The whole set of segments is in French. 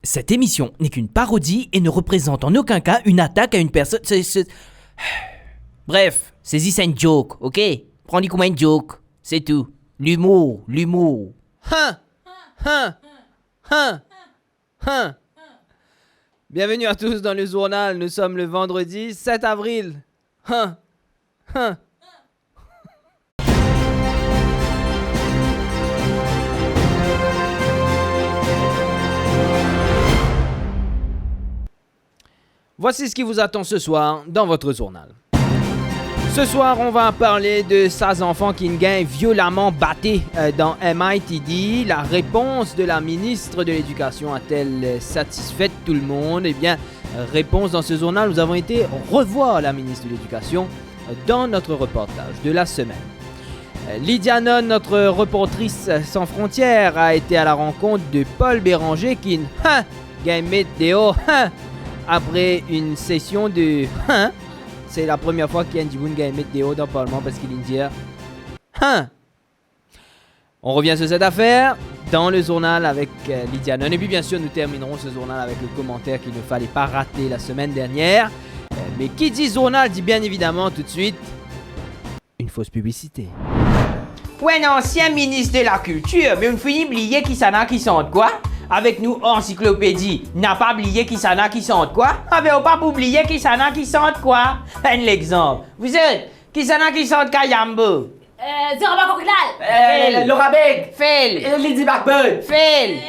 Cette émission n'est qu'une parodie et ne représente en aucun cas une attaque à une personne. Bref, saisis ça une joke, ok? Prends-le comme une joke, c'est tout. L'humour. Bienvenue à tous dans le journal, nous sommes le vendredi 7 avril. Voici ce qui vous attend ce soir dans votre journal. Ce soir, on va parler de 16 enfants qui gagnent violemment battés dans MITD. La réponse de la ministre de l'Éducation a-t-elle satisfait tout le monde? Eh bien, réponse dans ce journal, nous avons été revoir la ministre de l'Éducation dans notre reportage de la semaine. Lydia Non, notre reportrice sans frontières, a été à la rencontre de Paul Béranger qui gagne météo après une session de c'est la première fois qu'il y a un Djiboun gagne météo dans le Parlement parce qu'il dit On revient sur cette affaire dans le journal avec Lydia Non. Et puis bien sûr, nous terminerons ce journal avec le commentaire qu'il ne fallait pas rater la semaine dernière. Mais qui dit journal dit bien évidemment tout de suite une fausse publicité. Ouais, un ancien ministre de la Culture, mais on finit oublier qui s'en a qui sont quoi? Avec nous, encyclopédie, n'a pas oublié qui s'en a qui sont quoi? Ah ben, on pas oublier qui s'en a qui sont quoi? Un exemple. Vous êtes, qui s'en a qui sont Kayambo? Zerba Coquelal. Laura Beg. Fel. Lydie Blackbird. Fel.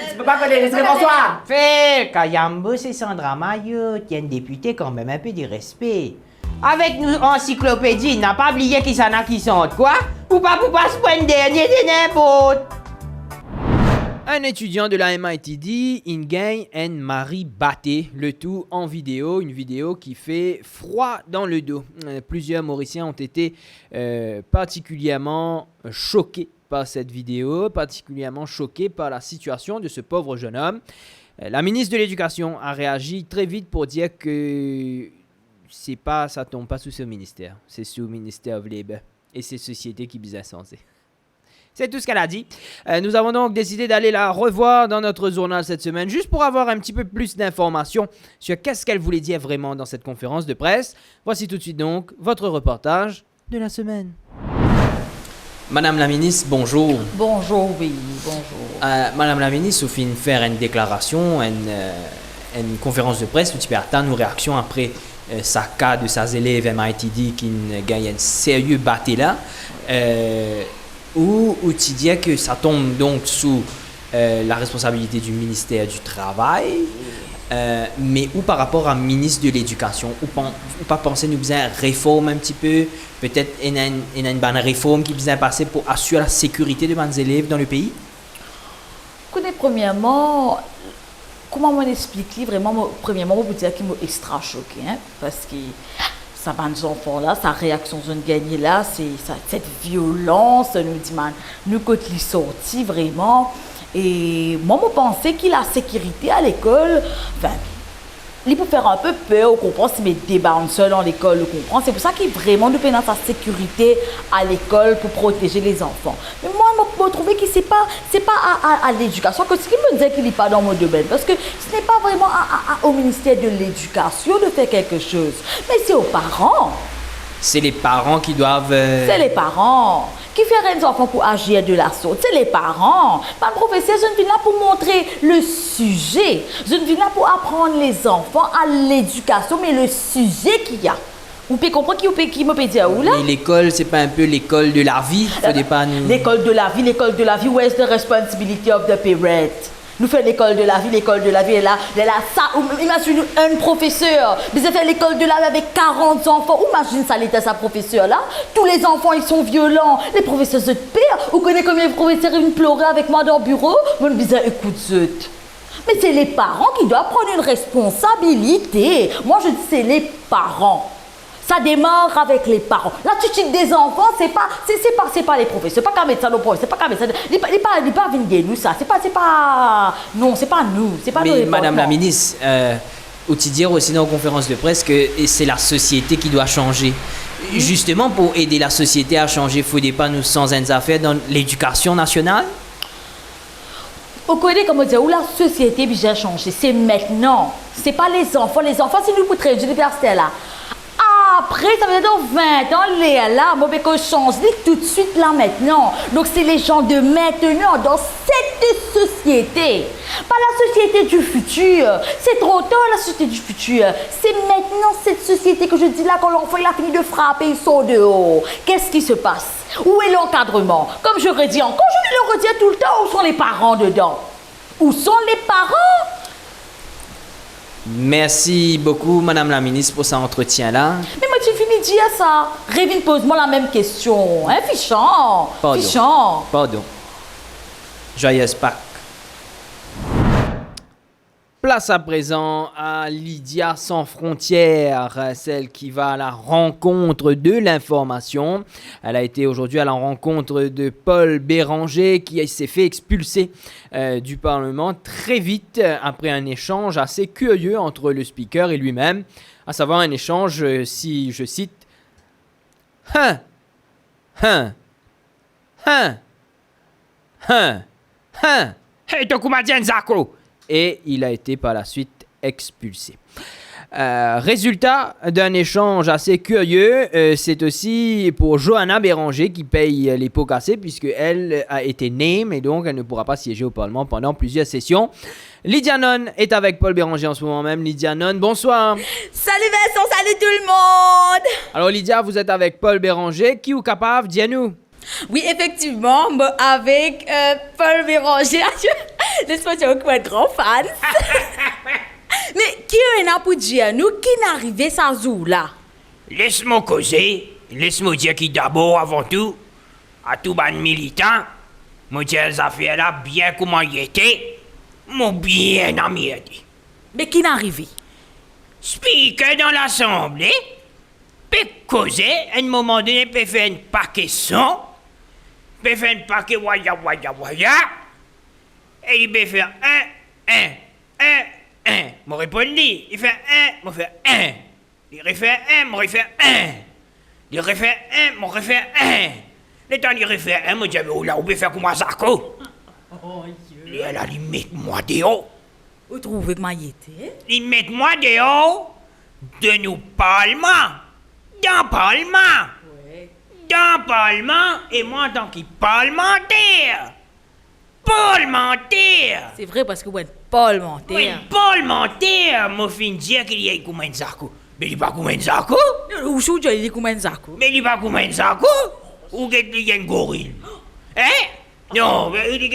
Tu peux pas connaître les François. Fel. Kayambo, c'est Sandra Maillot, qui est une députée quand même, un peu de respect. Avec nous, encyclopédie, n'a pas oublié qui s'en a qui sont quoi? Pour pas se prendre dernier de n'importe. Un étudiant de la MITD, Ingain and Marie Batté, le tout en vidéo, une vidéo qui fait froid dans le dos. Plusieurs Mauriciens ont été particulièrement choqués par cette vidéo, particulièrement choqués par la situation de ce pauvre jeune homme. La ministre de l'Éducation a réagi très vite pour dire que ça tombe pas sous ce ministère, c'est sous le ministère de Labour et c'est société qui bizarre censé. C'est tout ce qu'elle a dit. Nous avons donc décidé d'aller la revoir dans notre journal cette semaine, juste pour avoir un petit peu plus d'informations sur qu'est-ce qu'elle voulait dire vraiment dans cette conférence de presse. Voici tout de suite donc votre reportage de la semaine. Madame la ministre, bonjour. Bonjour, oui, bonjour. Madame la ministre, vous finissez de faire une déclaration, une conférence de presse, tout attendre nos réactions après sa cas de ses élèves MITD qui gagnent un sérieux batté là. Où tu dis que ça tombe donc sous la responsabilité du ministère du Travail, mais ou par rapport à ministre de l'Éducation, ou pas penser nous besoin réforme un petit peu, peut-être une bonne réforme qui besoin passer pour assurer la sécurité de nos élèves dans le pays? Écoutez, premièrement, comment on explique vraiment, premièrement, on peut dire qu'il m'a extra choqué, parce que ça va nos enfants là, sa réaction zone gagnée là, c'est cette violence, nous dit man, nous quand il sorti vraiment. Et moi, je pensais qu'il a sécurité à l'école. Enfin, il peut faire un peu peur, on comprend, si mes débats seuls dans l'école, on comprend. C'est pour ça qu'il vraiment nous pénètre sa sécurité à l'école pour protéger les enfants. Mais moi, je trouve que c'est pas à l'éducation, que ce qui me dit qu'il n'est pas dans mon domaine. Parce que ce n'est pas vraiment au ministère de l'Éducation de faire quelque chose. Mais c'est aux parents. C'est les parents qui doivent... C'est les parents qui feraient les enfants pour agir de la sorte. C'est les parents. Pas le professeur, je ne viens là pour montrer le sujet. Je ne viens là pour apprendre les enfants à l'éducation, mais le sujet qu'il y a. Vous pouvez comprendre qui me peut dire où là? Mais l'école, c'est pas un peu l'école de la vie? L'école de la vie, where's the responsibility of the parent? Nous faisons l'école de la vie, elle a ça. Imagine un professeur, mais elle fait l'école de la vie avec 40 enfants. Imagine ça, l'était sa professeure là. Tous les enfants, ils sont violents. Les professeurs se perdent. Vous connaissez combien de professeurs ils pleuraient avec moi dans le bureau? Moi, je me disais, écoute, zut. Mais c'est les parents qui doivent prendre une responsabilité. Moi, je dis, c'est les parents. Ça démarre avec les parents. L'attitude des enfants, c'est pas les professeurs. C'est pas qu'à mettre ça nos professeurs. C'est pas qu'à mettre ça. Il pas venir nous ça. C'est pas. Non, c'est pas nous. C'est pas nous. Mais Madame la ministre, ou tu dire aussi dans la conférence de presse que c'est la société qui doit changer. Justement, pour aider la société à changer, il ne faudrait pas nous sans affaires dans l'éducation nationale? Vous connaissez comment dire, où la société a changé, c'est maintenant. C'est pas les enfants. Les enfants, c'est nous pour traiter depuis là. Après, ça veut dire dans 20 ans, là, moi, que change tout de suite là maintenant. Donc, c'est les gens de maintenant, dans cette société. Pas la société du futur. C'est trop tôt, la société du futur. C'est maintenant cette société que je dis là, quand l'enfant il a fini de frapper, ils sont dehors. Qu'est-ce qui se passe? Où est l'encadrement? Comme je redis encore, je vais le redire tout le temps, où sont les parents dedans? Où sont les parents? Merci beaucoup, Madame la ministre, pour cet entretien-là. Mais moi, tu finis de dire ça. Révine, pose-moi la même question. Hein, fichant. Pardon. Fichant. Pardon. Joyeuse Pâques. Place à présent à Lydia Sans Frontières, celle qui va à la rencontre de l'information. Elle a été aujourd'hui à la rencontre de Paul Béranger qui s'est fait expulser du Parlement très vite après un échange assez curieux entre le speaker et lui-même, à savoir un échange, si je cite, « Hein, hein, hein, hein, hein, hey, Tokumadien Zako !» Et il a été par la suite expulsé. Résultat d'un échange assez curieux, c'est aussi pour Johanna Béranger qui paye les pots cassés puisqu'elle a été name et donc elle ne pourra pas siéger au Parlement pendant plusieurs sessions. Lydia Non est avec Paul Béranger en ce moment même. Lydia Non, bonsoir. Salut Vincent, salut tout le monde. Alors Lydia, vous êtes avec Paul Béranger. Qui est capable, dis-nous? Oui, effectivement, moi, avec Paul Béranger, laisse-moi dire que je suis un grand fan. Mais qui est là pour dire nous qui n'est arrivé sans jour là? Laisse-moi causer. Laisse-moi dire qui d'abord, avant tout, à tout ban militant, moi dire les affaires là bien comment y était, mon bien emmerdé. Mais qui n'est arrivé? Speaker dans l'Assemblée, peut causer, à un moment donné, peut faire un paquet son, peut faire un paquet waya, et il peut faire un. Moi répondre, il fait un, moi fait un. Il refait un, moi refait un. Il refait un, moi refait un. Le temps il refait un, moi dis, oh là, on peut faire comme moi, Zarko. Oh, Dieu. Et là, il met moi dehors. Vous trouvez que moi y était? Il met moi dehors de nous Parlement. Dans Parlement. Oui. Dans Parlement, et moi en tant que parlementaire. Parlementaire. C'est vrai parce que vous êtes parlementaire. Oui, parlementaire. Moi, fin de dire qu'il y a comme un Zarko. Mais il n'est pas comme un Zarko. Où est-ce que tu as comme un Zarko? Mais il n'est pas comme un Zarko. Ou qu'il y a un gorille. Hein? Non, mais il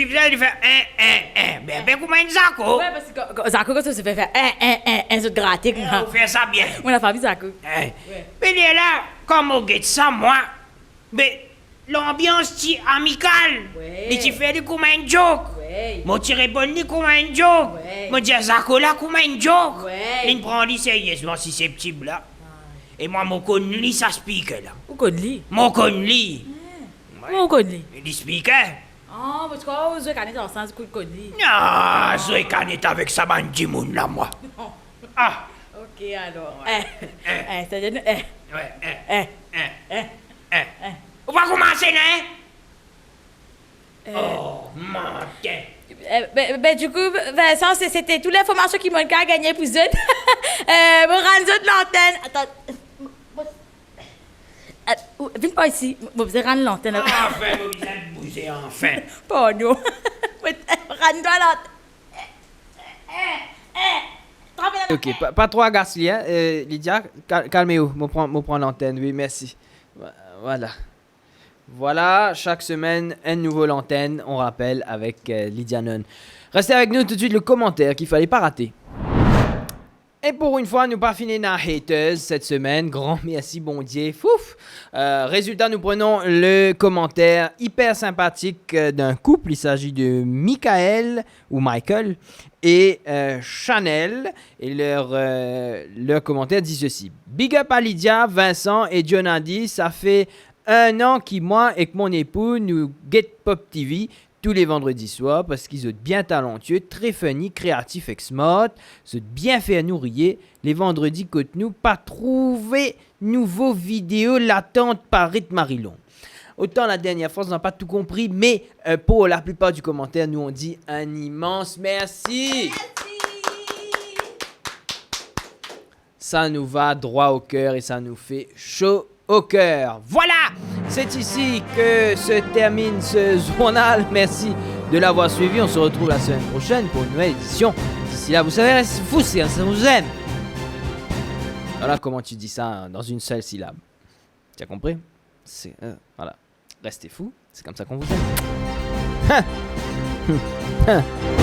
fait un. Mais comme un Zarko. Oui, parce que Zarko, quand ça se fait faire un, c'est gratuit. On fait ça bien. On a fait Zarko. Hein? Mais il est là, comme on get ça, moi. Mais l'ambiance est amicale. Ouais. Mais tu fais du comme un joke. Oui. Moi, tu réponds comme un joke. Ouais. Moi, dis à Zarko là comme un joke. Ouais. Il prend lui sérieusement si c'est petit là. Et moi, mon connu, lui, ça speak là. Où connais-tu? Mon connu, Où connais-tu? il speaker. Ah, parce que vous avez dans le sens que vous connais. Ah, je suis canet avec ça, bandimoun là, moi. Ah, Ok, alors. C'est-à-dire. ouais, on va commencer, hein? Oh, mentin. Du coup, Vincent, c'était toute l'information qui m'a gagné pour eux. Me rendre l'antenne. Attends. Viens pas ici. Je vais rendre l'antenne. Enfin, vous êtes bougé, enfin. Pardon. Rends-toi l'antenne. Ok, pas trop agacé, hein? Lydia, calmez-vous, je prends l'antenne, oui, merci. Voilà. Voilà, chaque semaine, un nouveau l'antenne, on rappelle, avec Lydia Non. Restez avec nous tout de suite le commentaire qu'il fallait pas rater. Et pour une fois, nous pas fini dans haters cette semaine. Grand merci, bon Dieu. Fouf! Résultat, nous prenons le commentaire hyper sympathique d'un couple. Il s'agit de Michael et Chanel. Et leur commentaire dit ceci. Big up à Lydia, Vincent et Jonadi. Ça fait 1 an que moi et que mon époux nous get Pop TV tous les vendredis soirs parce qu'ils sont bien talentueux, très funny, créatifs et smart, sont bien fait nourrir. Les vendredis côté nous pas trouver nouveaux vidéos latentes par rythme marilon. Autant la dernière fois, on n'a pas tout compris, mais pour la plupart du commentaire, nous on dit un immense merci. Ça nous va droit au cœur et ça nous fait chaud au cœur. Voilà, c'est ici que se termine ce journal. Merci de l'avoir suivi. On se retrouve la semaine prochaine pour une nouvelle édition. D'ici là, vous savez, c'est fou, ça vous aime. Voilà comment tu dis ça dans une seule syllabe. Tu as compris? C'est voilà. Restez fous, c'est comme ça qu'on vous aime.